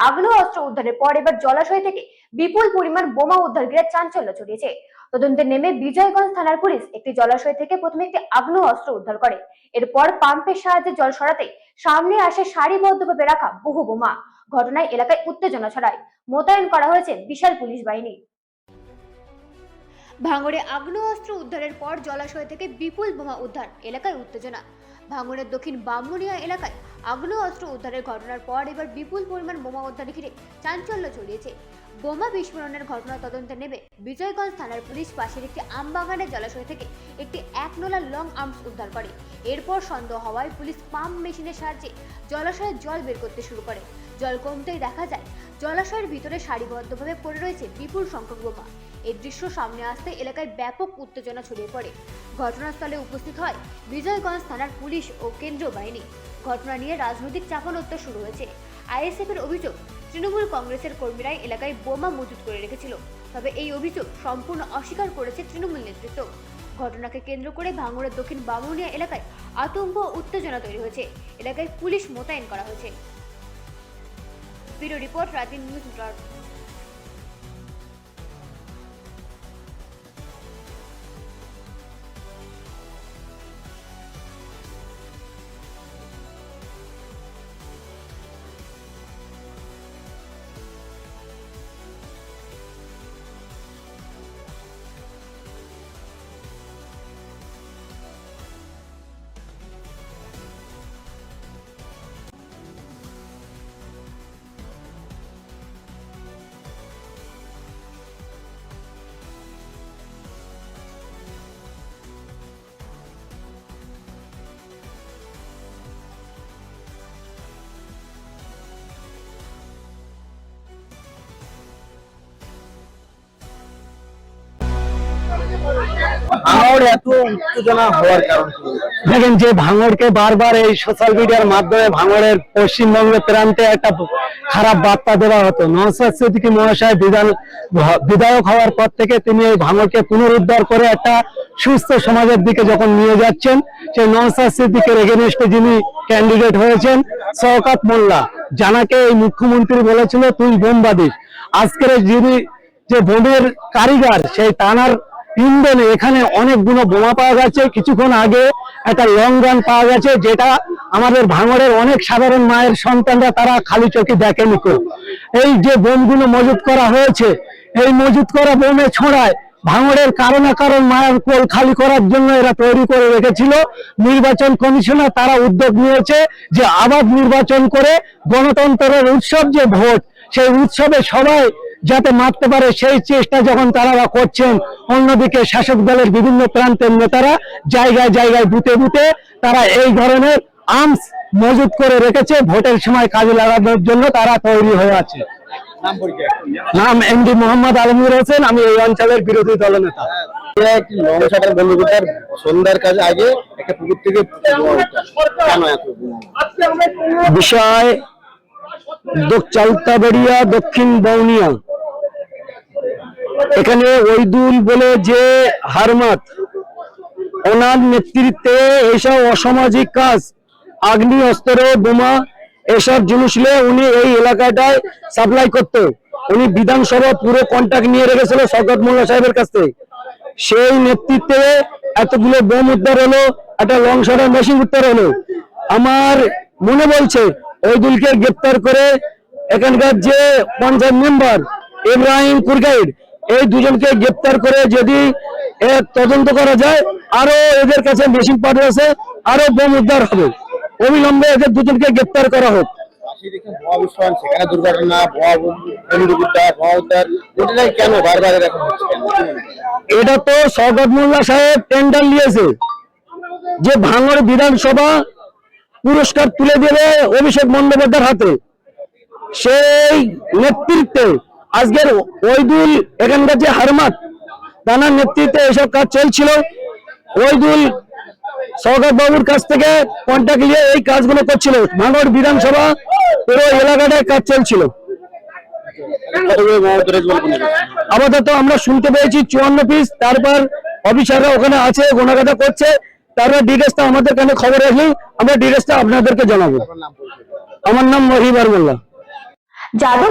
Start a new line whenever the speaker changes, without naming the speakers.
আগ্নেয় অস্ত্র উদ্ধারের পর এবার জলাশয় থেকে বিপুল পরিমাণ বোমা উদ্ধার ঘিরে চাঞ্চল্য ছড়িয়েছে। তদন্তে নেমে বিজয়গঞ্জ থানার পুলিশ একটি জলাশয় থেকে প্রথমে একটি আগ্নেয় অস্ত্র উদ্ধার করে। এরপর পাম্পের সাহায্যে জল সরাতে সামনে আসে সারিবদ্ধভাবে রাখা বহু বোমা। ঘটনায় এলাকায় উত্তেজনা ছড়ায়, মোতায়েন করা হয়েছে বিশাল পুলিশ বাহিনী। ভাঙড়ে আগ্নেয় অস্ত্র উদ্ধারের পর জলাশয় থেকে বিপুল বোমা উদ্ধার, এলাকায় উত্তেজনা। ভাঙড়ের দক্ষিণ বামুনিয়া এলাকায় আগ্নেয় অস্ত্র উদ্ধারের ঘটনার পর এবার বিপুল পরিমাণ বোমা উদ্ধার ঘিরে চাঞ্চল্য ছড়িয়েছে। বোমা বিস্ফোরণের ঘটনা তদন্তে নেমে বিজয়গঞ্জ থানার পুলিশ পাশের একটি আমবাগানের জলাশয় থেকে একটি 1 নলা লং আর্মস উদ্ধার করে। এরপর সন্দেহ হওয়ায় পুলিশ পাম্প মেশিনের সাহায্যে জলাশয়ের জল বের করতে শুরু করে। জল কমতেই দেখা যায় জলাশয়ের ভিতরে সারিবদ্ধভাবে পড়ে রয়েছে বিপুল সংখ্যক বোমা। এই দৃশ্য সামনে আসতে এলাকায় ব্যাপক উত্তেজনা ছড়িয়ে পড়ে। ঘটনাস্থলে উপস্থিত হয় বিজয়গঞ্জ থানার পুলিশ ও কেন্দ্রীয় বাহিনী। ঘটনা নিয়ে রাজনৈতিক চাপানোত্তর শুরু হয়েছে। আইএসএফ এর অভিযোগ, তৃণমূল কংগ্রেসের কর্মীরাই এলাকায় বোমা মজুত করে রেখেছিল। তবে এই অভিযোগ সম্পূর্ণ অস্বীকার করেছে তৃণমূল নেতৃত্ব। ঘটনাকে কেন্দ্র করে ভাঙড়ের দক্ষিণ বামুনিয়া এলাকায় আতঙ্ক ও উত্তেজনা তৈরি হয়েছে। এলাকায় পুলিশ মোতায়েন করা হয়েছে। ব্যুরো রিপোর্ট, রাতি নিউজ নেটওয়ার্ক।
ভাঙড় এত উত্তেজনা হওয়ার কারণ কি?
দেখেন, যে ভাঙড়কে বারবার এই সোশ্যাল মিডিয়ার মাধ্যমে ভাঙড়ের পশ্চিমবঙ্গের প্রান্তে একটা খারাপ বার্তা দেওয়া হতো। নওশাদ সিদ্দিকী মহাশয় বিধায়ক হওয়ার পর থেকে তিনি এই ভাঙড়কে পুনরুদ্ধার করে একটা সুস্থ সমাজের দিকে যখন নিয়ে যাচ্ছেন, সেই নওশাদ সিদ্দিকের এগেনস্টে যিনি ক্যান্ডিডেট হয়েছেন শওকত মোল্লা, জানাকে এই মুখ্যমন্ত্রী বলেছিল তুই বোমবাদী। আজকের যিনি যে বোমের কারিগর, সেই টানার ইন্ধনে এখানে অনেকগুলো বোমা পাওয়া গেছে। কিছুক্ষণ আগে একটা লং গান পাওয়া গেছে, যেটা আমাদের ভাঙড়ের অনেক সাধারণ মায়ের সন্তানরা তারা খালি চোখে দেখেনি। এই যে বোমগুলো মজুত করা হয়েছে, এই মজুত করা বোমে ছোঁড়ায় ভাঙড়ের কারো না কারো মায়ের কোল খালি করার জন্য এরা তৈরি করে রেখেছিল। নির্বাচন কমিশনার তারা উদ্যোগ নিয়েছে যে আবার নির্বাচন করে গণতন্ত্রের উৎসব যে ভোট, সেই উৎসবে সবাই যাতে মারতে পারে সেই চেষ্টা যখন তারা করছেন, অন্যদিকে শাসক দলের বিভিন্ন প্রান্তের নেতারা জায়গায় জায়গায় বুথে বুথে তারা এই ধরনের আর্মস মজুত করে রেখেছে। ভোটের সময় কাজে লাগানোর জন্য তারা তৈরি হয়ে আছে। নাম এমডি মোহাম্মদ আলমগীর হোসেন, আমি এই অঞ্চলের বিরোধী দলনেতা।
সন্ধ্যার কাজে আগে একটা পুকুর থেকে
বিষয় চালতাবাড়িয়া দক্ষিণ বাউনিয়া, এখানে ওইদুল বলে যে হারমাত, ওনার নেতৃত্বে এইসব অসামাজিক কাজ, আগ্নেয় অস্ত্র, বোমা, এসব জিনিস উনি এই এলাকাটায় সাপ্লাই করতো। উনি বিধানসভা পুরো কন্ট্যাক্ট নিয়ে রেখেছিল শওকত মোল্লা সাহেবের কাছ থেকে। সেই নেতৃত্বে এতগুলো বোম উদ্ধার হলো, একটা লং শটের মেশিন উদ্ধার হলো। আমার মনে বলছে ওইদুলকে গ্রেপ্তার করে এখানকার যে পঞ্চায়েত মেম্বার ইব্রাহিম কুরগাইড, এই দুজনকে গ্রেপ্তার করে যদি তদন্ত করা যায়, আরো এদের কাছে মেশিন পাওয়া আছে, আরো বোম উদ্ধার হবে। অবিলম্বে এদের দুজনকে গ্রেপ্তার করা হোক। এটা তো শওকত মোল্লা সাহেব টেন্ডার নিয়েছে যে ভাঙড় বিধানসভা পুরস্কার তুলে দেবে অভিষেক বন্দ্যোপাধ্যায়ের হাতে। সেই নেতৃত্বে আজকের ওইদুল, এখানকার যে হারমাত, তার নেতৃত্বে এসব কাজ চলছিল। ওইদুল শওকত বাবুর কাছ থেকে কন্ট্যাক্ট নিয়ে এই কাজগুলো করছিল। ভাঙড় বিধানসভা পুরো এলাকাটায় কাজ চলছিল। আপাতত আমরা শুনতে পেয়েছি 54 পিস। তারপর অফিসাররা ওখানে আছে, গোনাগাদা করছে। তারপর ডিটেলসটা আমাদের কাছে খবর আসলে আমরা ডিটেলসটা আপনাদেরকে জানাবো। আমার নাম মহিবার মোল্লা।
যাদব